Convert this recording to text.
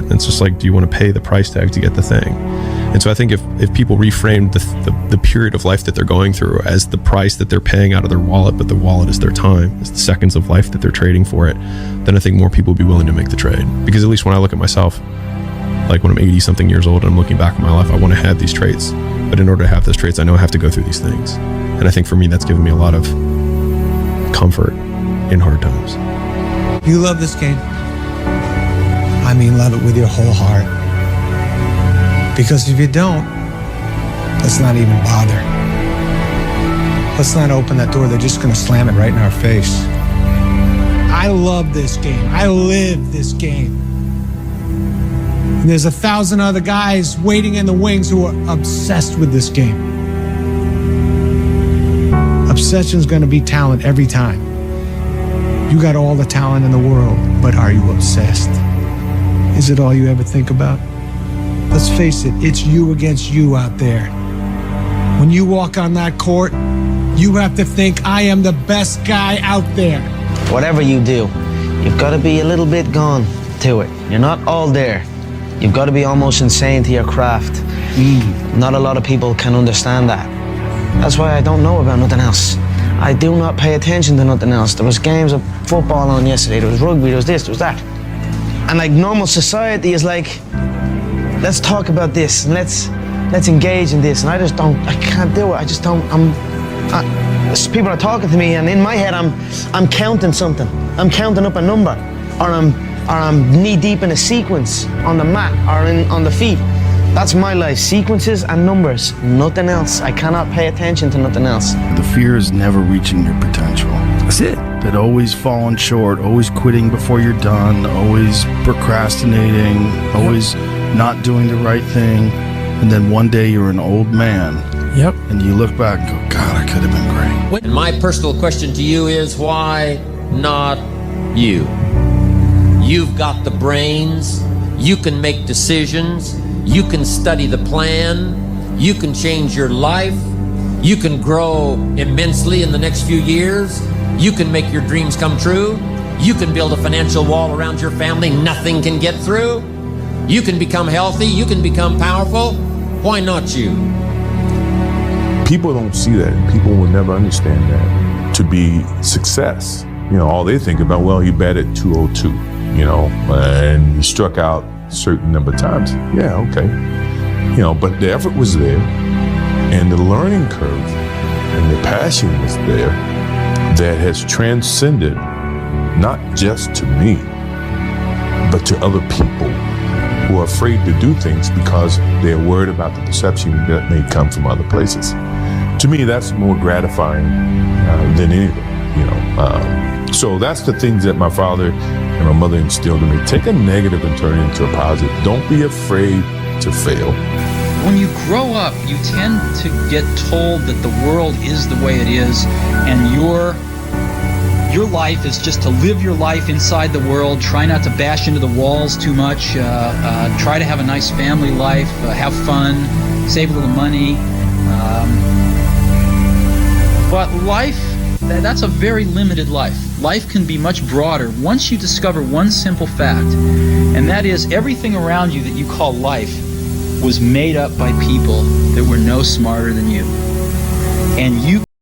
And it's just like, do you want to pay the price tag to get the thing? And so I think if people reframed the period of life that they're going through as the price that they're paying out of their wallet, but the wallet is their time, it's the seconds of life that they're trading for it, then I think more people would be willing to make the trade. Because at least when I look at myself, like when I'm 80 something years old and I'm looking back at my life, I want to have these traits. But in order to have those traits, I know I have to go through these things. And I think for me, that's given me a lot of comfort in hard times. You love this game. I mean, love it with your whole heart. Because if you don't, let's not even bother. Let's not open that door. They're just going to slam it right in our face. I love this game. I live this game. And there's 1,000 other guys waiting in the wings who are obsessed with this game. Obsession's going to be talent every time. You got all the talent in the world, but are you obsessed? Is it all you ever think about? Let's face it, it's you against you out there. When you walk on that court, you have to think, I am the best guy out there. Whatever you do, you've got to be a little bit gone to it. You're not all there. You've got to be almost insane to your craft. Not a lot of people can understand that. That's why I don't know about nothing else. I do not pay attention to nothing else. There was games of football on yesterday, there was rugby, there was this, there was that. And like normal society is like, let's talk about this and let's engage in this. And I can't do it. I just don't, people are talking to me and in my head I'm counting something. I'm counting up a number or I'm knee deep in a sequence on the mat or on the feet. That's my life, sequences and numbers, nothing else. I cannot pay attention to nothing else. The fear is never reaching your potential. That's it. That always falling short, always quitting before you're done, always procrastinating, always not doing the right thing. And then one day you're an old man. Yep. And you look back and go, God, I could have been great. And my personal question to you is, why not you? You've got the brains, you can make decisions, you can study the plan, you can change your life, you can grow immensely in the next few years, you can make your dreams come true, you can build a financial wall around your family nothing can get through, you can become healthy, you can become powerful. Why not you? People don't see that. People will never understand that. To be success, all they think about, well, he batted 202, and he struck out a certain number of times. Yeah, okay. But the effort was there, and the learning curve and the passion was there that has transcended not just to me, but to other people who are afraid to do things because they're worried about the perception that may come from other places. To me, that's more gratifying than anything, So that's the things that my father and my mother instilled in me. Take a negative and turn it into a positive. Don't be afraid to fail. When you grow up, you tend to get told that the world is the way it is, and your life is just to live your life inside the world, try not to bash into the walls too much, try to have a nice family life, have fun, save a little money. But life, that's a very limited life. Life can be much broader once you discover one simple fact, and that is everything around you that you call life was made up by people that were no smarter than you. And you